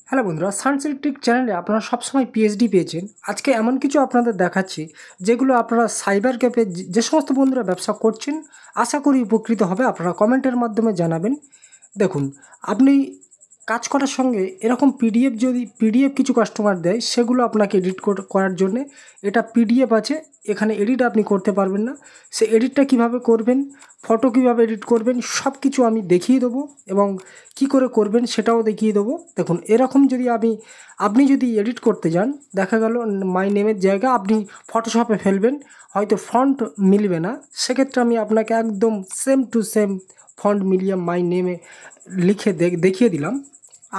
Hello বন্ধুরা, Sunsilk take চ্যানেলে আপনারা সবসময় পিএইচডি পেয়েছেন। আজকে এমন কিছু আপনাদের দেখাচ্ছি যেগুলো আপনারা সাইবার ক্যাফে যে সমস্ত বন্ধুরা ব্যবসা করছেন আশা করি উপকৃত হবে। আপনারা কমেন্টের মাধ্যমে জানাবেন। দেখুন, আপনি কাজ করার সঙ্গে এরকম পিডিএফ কিছু কাস্টমার দেয়, সেগুলো আপনাকে এডিট করার জন্যে এটা পিডিএফ আছে, এখানে এডিট আপনি করতে পারবেন না। সে এডিটটা কিভাবে করবেন, ফটো কিভাবে এডিট করবেন, সব কিছু আমি দেখিয়ে দেবো এবং কি করে করবেন সেটাও দেখিয়ে দেবো। দেখুন, এরকম যদি আপনি যদি এডিট করতে যান, দেখা গেল মাই নেমের জায়গা আপনি ফটোশপে ফেলবেন, হয়তো ফন্ট মিলবে না, সেক্ষেত্রে আমি আপনাকে একদম সেম টু সেম ফন্ট মিলিয়ে মাই নেমে লিখে দেখিয়ে দিলাম।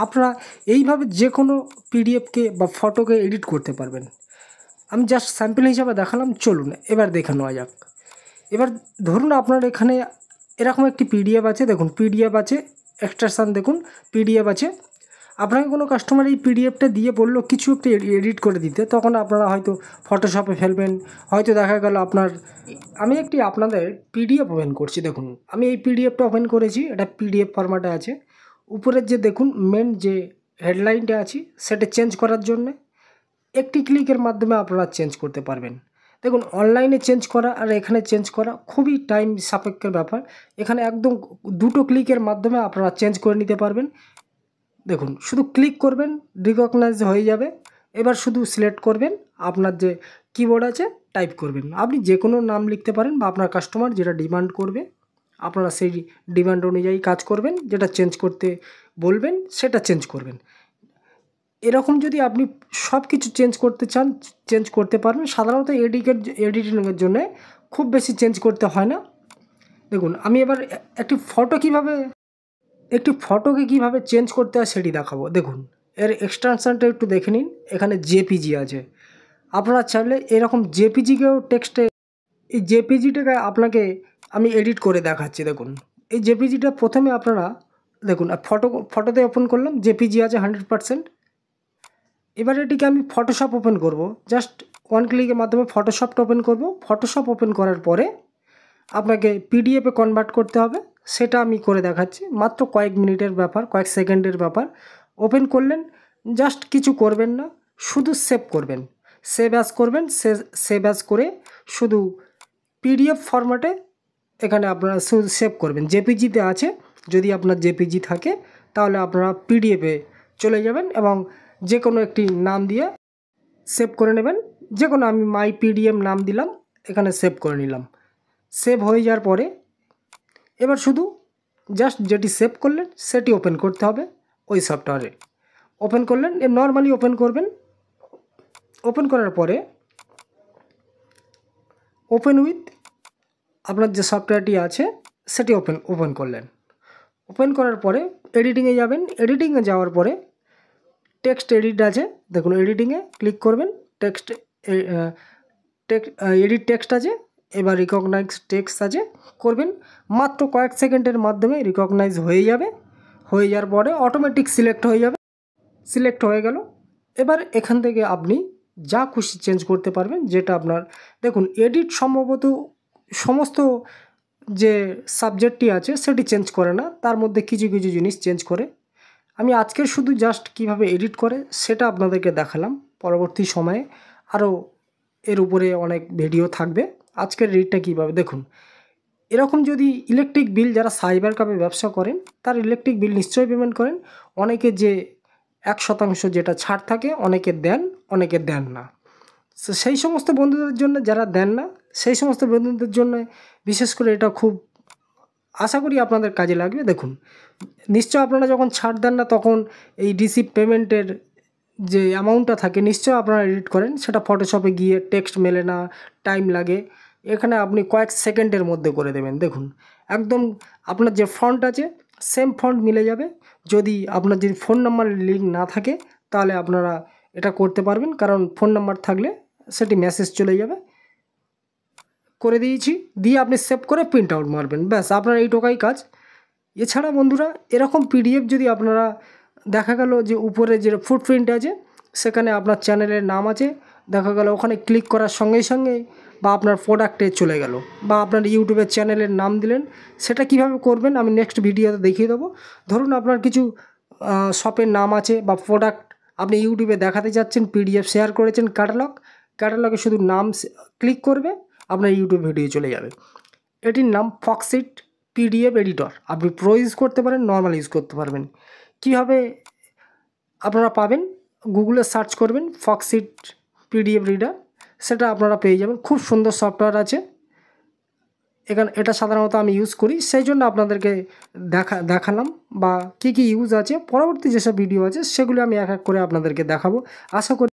আপনারা এইভাবে যে কোনো পিডিএফকে বা ফটোকে এডিট করতে পারবেন। আমি জাস্ট স্যাম্পল হিসাবে দেখালাম, চলুন এবার দেখে নেওয়া যাক। এবার ধরুন আপনার এখানে এরকম একটি পিডিএফ আছে, দেখুন পিডিএফ আছে, এক্সট্রাকশান দেখুন পিডিএফ আছে। আপনাকে কোনো কাস্টমার এই পিডিএফটা দিয়ে বললো কিছু একটা এডিট করে দিতে, তখন আপনারা হয়তো ফটোশপে ফেলবেন, হয়তো দেখা গেল আমি আপনাদের পিডিএফ ওপেন করছি। দেখুন, আমি এই পিডিএফটা ওপেন করেছি, এটা পিডিএফ ফরম্যাটে আছে। উপরের যে দেখুন মেন যে হেডলাইনটা আছে সেটা চেঞ্জ করার জন্যে একটি ক্লিকের মাধ্যমে আপনারা চেঞ্জ করতে পারবেন। দেখুন, অনলাইনে চেঞ্জ করা আর এখানে চেঞ্জ করা খুবই টাইম সাপেক্ষের ব্যাপার। এখানে একদম দুটো ক্লিকের মাধ্যমে আপনারা চেঞ্জ করে নিতে পারবেন। দেখুন, শুধু ক্লিক করবেন, রিকগনাইজ হয়ে যাবে। এবার শুধু সিলেক্ট করবেন, আপনার যে কিবোর্ড আছে টাইপ করবেন। আপনি যে কোনো নাম লিখতে পারেন বা আপনার কাস্টমার যেটা ডিমান্ড করবে আপনারা সেই ডিমান্ড অনুযায়ী কাজ করবেন, যেটা চেঞ্জ করতে বলবেন সেটা চেঞ্জ করবেন। এরকম যদি আপনি সব কিছু চেঞ্জ করতে চান, চেঞ্জ করতে পারবেন। সাধারণত এডিটিংয়ের জন্যে খুব বেশি চেঞ্জ করতে হয় না। দেখুন, আমি এবার একটি ফটোকে কীভাবে চেঞ্জ করতে হয় সেটি দেখাবো। দেখুন, এর এক্সটেনশনটা একটু দেখে নিন, এখানে জেপিজি আছে। আপনারা চাইলে এরকম জেপিজিকেও এই জেপিজিটাকে আপনাকে আমি এডিট করে দেখাচ্ছি। দেখুন, এই জেপিজিটা প্রথমে আপনারা দেখুন, ফটোতে ওপেন করলাম, জেপিজি আছে 100%। এবার এটিকে আমি ফটোশপ ওপেন করব, জাস্ট ওয়ান ক্লিকের মাধ্যমে ফটোশপটা ওপেন করব। ফটোশপ ওপেন করার পরে আপনাকে পিডিএফে কনভার্ট করতে হবে, সেটা আমি করে দেখাচ্ছি। মাত্র কয়েক মিনিটের ব্যাপার, কয়েক সেকেন্ডের ব্যাপার। ওপেন করলেন, জাস্ট কিছু করবেন না, শুধু সেভ করবেন, সেভ অ্যাজ করবেন। সেভ অ্যাজ করে শুধু পিডিএফ ফরম্যাটে এখানে আপনারা শুধু সেভ করবেন। জেপিজিতে আছে, যদি আপনার জেপিজি থাকে তাহলে আপনারা পিডিএফে চলে যাবেন এবং যে কোনো একটি নাম দিয়ে সেভ করে নেবেন। যে কোনো আমি মাই পিডিএফ নাম দিলাম, এখানে সেভ করে নিলাম। সেভ হয়ে যাওয়ার পরে এবার শুধু জাস্ট যেটি সেভ করলেন সেটি ওপেন করতে হবে ওই সফটওয়্যারে। ওপেন করলেন, নর্মালি ওপেন করবেন। ওপেন করার পরে ওপেন উইথ আপনার যে সফটওয়্যারটি আছে সেটি ওপেন করলেন। ওপেন করার পরে এডিটিংয়ে যাবেন। এডিটিংয়ে যাওয়ার পরে টেক্সট এডিট আছে, দেখুন এডিটিংয়ে ক্লিক করবেন, এডিট টেক্সট আছে। এবার রিকগনাইজ টেক্সট আছে, করবেন। মাত্র কয়েক সেকেন্ডের মাধ্যমে রিকগনাইজ হয়ে যাবে। হয়ে যাওয়ার পরে অটোমেটিক সিলেক্ট হয়ে যাবে। সিলেক্ট হয়ে গেল। এবার এখান থেকে আপনি যা খুশি চেঞ্জ করতে পারবেন, যেটা আপনার দেখুন এডিট সম্ভবত সমস্ত যে সাবজেক্টটি আছে সেটি চেঞ্জ করে না, তার মধ্যে কিছু কিছু জিনিস চেঞ্জ করে। আমি আজকে শুধু জাস্ট কিভাবে এডিট করে সেটা আপনাদেরকে দেখালাম। পরবর্তী সময়ে আরও এর উপরে অনেক ভিডিও থাকবে। আজকের এডিটটা কীভাবে, দেখুন এরকম যদি ইলেকট্রিক বিল যারা সাইবার ক্যাফে ব্যবসা করেন তার ইলেকট্রিক বিল নিশ্চয়ই পেমেন্ট করেন। অনেকে যে 1% যেটা ছাড় থাকে, অনেকে দেন, অনেকে দেন না। সেই সমস্ত বন্ধুদের জন্য যারা দেন না, সেই সমস্ত বন্ধুদের জন্য বিশেষ করে এটা খুব আশা করি আপনাদের কাজে লাগবে। দেখুন, নিশ্চয় আপনারা যখন ছাড় দেন না তখন এই রিসিভ পেমেন্টের যে অ্যামাউন্টটা থাকে নিশ্চয় আপনারা এডিট করেন, সেটা ফটোশপে গিয়ে টেক্সট মেলে না, টাইম লাগে। এখানে আপনি কয়েক সেকেন্ডের মধ্যে করে দেবেন। দেখুন, একদম আপনার যে ফন্ট আছে সেম ফন্ট মিলে যাবে। যদি আপনার যদি ফোন নাম্বার লিঙ্ক না থাকে তাহলে আপনারা এটা করতে পারবেন, কারণ ফোন নাম্বার থাকলে সেটি মেসেজ চলে যাবে। করে দিয়েছি, দিয়ে আপনি সেভ করে প্রিন্ট আউট মারবেন, ব্যাস আপনার এইটুকাই কাজ। এছাড়া বন্ধুরা এরকম পিডিএফ যদি আপনারা দেখা গেল যে উপরে যে ফুটপ্রিন্ট আছে সেখানে আপনার চ্যানেলের নাম আছে, দেখা গেল ওখানে ক্লিক করার সঙ্গে সঙ্গেই বা আপনার প্রোডাক্টে চলে গেল, বা আপনার ইউটিউবের চ্যানেলের নাম দিলেন, সেটা কিভাবে করবেন আমি নেক্সট ভিডিওতে দেখিয়ে দেবো। ধরুন আপনার কিছু শপের নাম আছে বা প্রোডাক্ট আপনি ইউটিউবে দেখাতে যাচ্ছেন, পিডিএফ শেয়ার করেছেন, ক্যাটালগে শুধু নাম ক্লিক করবে, আপনার ইউটিউব ভিডিও চলে যাবে। এটির নাম ফক্সিট পিডিএফ এডিটর। আপনি প্রো ইউজ করতে পারেন, নর্মাল ইউজ করতে পারবেন। কীভাবে আপনারা পাবেন, গুগলে সার্চ করবেন ফক্সিট পিডিএফ রিডার, সেটা আপনারা পেয়ে যাবেন। খুব সুন্দর সফটওয়্যার আছে। এটা সাধারণত আমি ইউজ করি, সেই জন্য আপনাদেরকে দেখালাম বা কী ইউজ আছে। পরবর্তী যেসব ভিডিও আছে সেগুলো আমি এক এক করে আপনাদেরকে দেখাবো। আশা করি